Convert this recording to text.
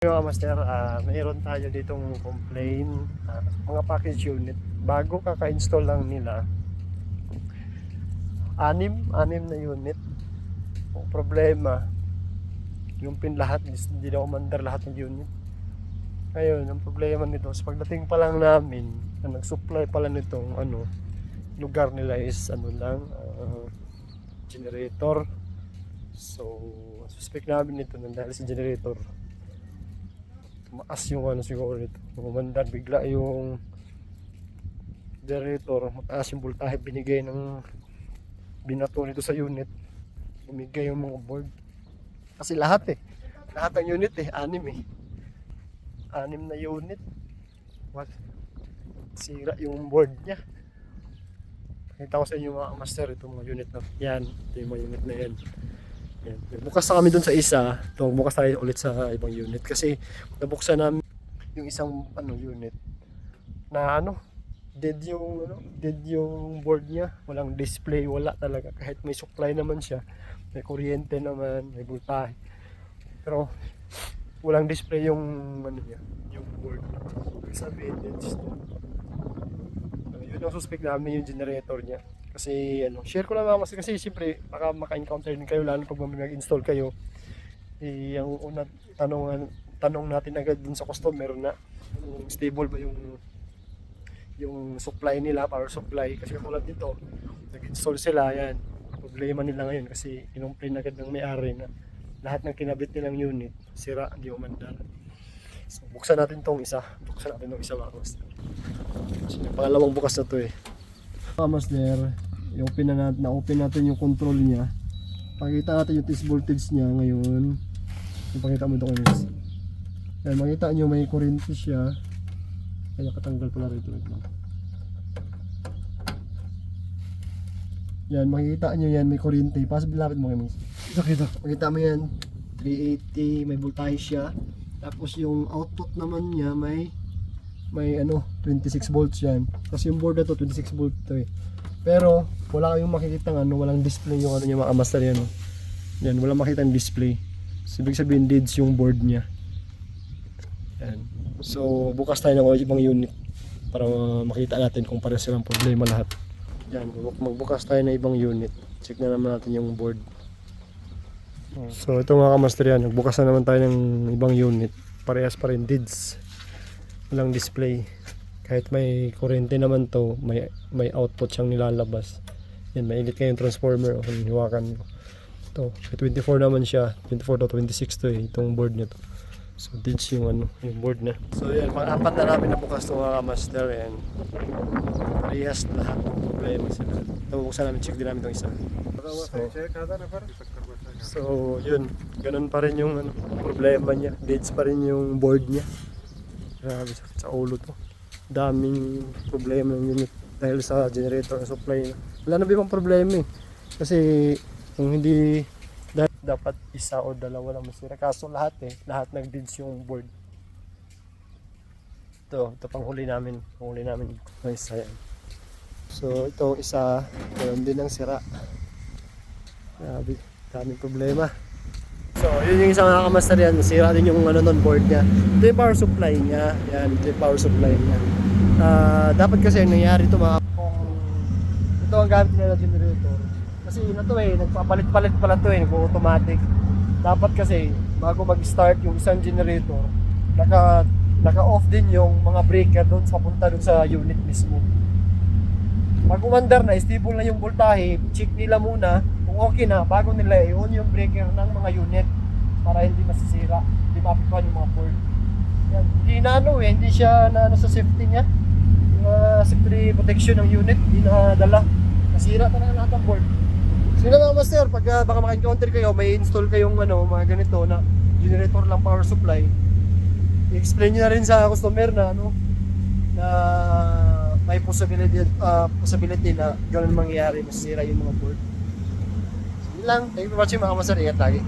Mga master, mayroon tayo ditong complain, mga package unit. Bago kaka-install lang nila, anim na unit. Ang problema, yung pin lahat, hindi na umandar lahat ng unit. Ngayon, ang problema nito, sa pagdating pa lang namin, ang nag-supply pala nitong lugar nila is generator. So, suspect namin nito dahil sa generator, tumaas yung siguro nito, umandar bigla yung generator, mataas yung voltahe binigay ng binato nito sa unit, bumigay yung mga board kasi lahat ng unit anim na unit, sira yung board nya. Nakita ko sa inyo mga master, itong mga unit na yan, ito yung mga unit na yan. Bukas na kami dun sa isa, bukas tayo ulit sa ibang unit kasi nabuksan namin yung isang unit na dead yung board niya, walang display, wala talaga, kahit may supply naman siya, may kuryente naman, may voltahe, pero walang display yung yung board. Sabihin din, yun ang suspect namin, yung generator niya. Kasi share ko lang mga mas, kasi siyempre baka maka-encounter din kayo lalo pag mag-install kayo. Ang una tanong natin agad dun sa customer na stable ba yung supply nila, power supply. Kasi katulad dito, nag-install sila, yan. Problema nila ngayon kasi kinomplain agad ng may-ari na lahat ng kinabit nilang unit sira, hindi umandar. So, buksan natin tong isa mga mas. Kasi pangalawang bukas na to master, i-open na-open natin yung control niya. Pakita natin yung test voltage niya ngayon. Ipakita mo documents. Yan, makita nyo may kuryente siya. Kaya katanggal pala rito. Yan, makikita nyo yan, may kuryente. Lapit mo kayo. Makita mo yan, 380, may voltage siya. Tapos yung output naman niya may 26 volts yan. Kasi yung board na to 26 volt to Pero wala kayong makikita walang display yung niya mga master yan. Yan, wala makita yung display. So, ibig sabihin deads yung board niya. Yan. So bukas tayo ng ibang unit para makita natin kung pares silang problema lahat. Yan, magbukas tayo ng ibang unit. Check na naman natin yung board. So ito mga kamaster yan, nagbukas na naman tayo ng ibang unit. Parehas pa rin deads. Walang display. Kahit may kuryente naman to, may output siyang nilalabas. Yan, mainit kayo yung transformer o hiwakan ko. Ito, 24 naman siya, 24 to 26 to itong board nito. So deads yung board na. So yan, pang-apat na namin nabukas ito mga master, and parehas lahat ng problema sila. Ito, buksan namin, check din namin itong isa. So yun, ganun pa rin yung problema niya, deads pa rin yung board niya. Grabe, sakit sa ulo to. Daming problema ng unit dahil sa generator na supply na. Wala na ibang problema kasi kung hindi dapat isa o dalawa lang masira, kaso lahat nag-deads yung board. Ito panghuli namin ng isa yan. So itong isa, meron din ang sira. Grabe, daming problema. So yun yung isang nakakamaster yan, nasira din yung board niya. Ito yung power supply niya. Yan, ito yung power supply niya. Dapat kasi nangyari ito kung ito ang gamit nila na generator. Kasi nagpapalit-palit pala ito nag-automatic. Dapat kasi bago mag-start yung isang generator, naka-off din yung mga breaker doon papunta doon sa unit mismo. Pag umandar na, stable na yung voltahe, check nila muna kung okay na bago nila i-on yung breaker ng mga unit para hindi masisira, hindi maapektuhan yung mga board. Yan, hindi siya sa safety niya. Yung safety protection ng unit, hindi nadala. Nasira talaga lahat ng board. So yun mga master, pag baka maka-encounter kayo, may install kayong mga ganito na generator lang power supply, i-explain nyo na rin sa customer na na may possibility na ganun mangyayari, masira yung mga board. So yun lang, thank you for watching mga master, ingat lagi.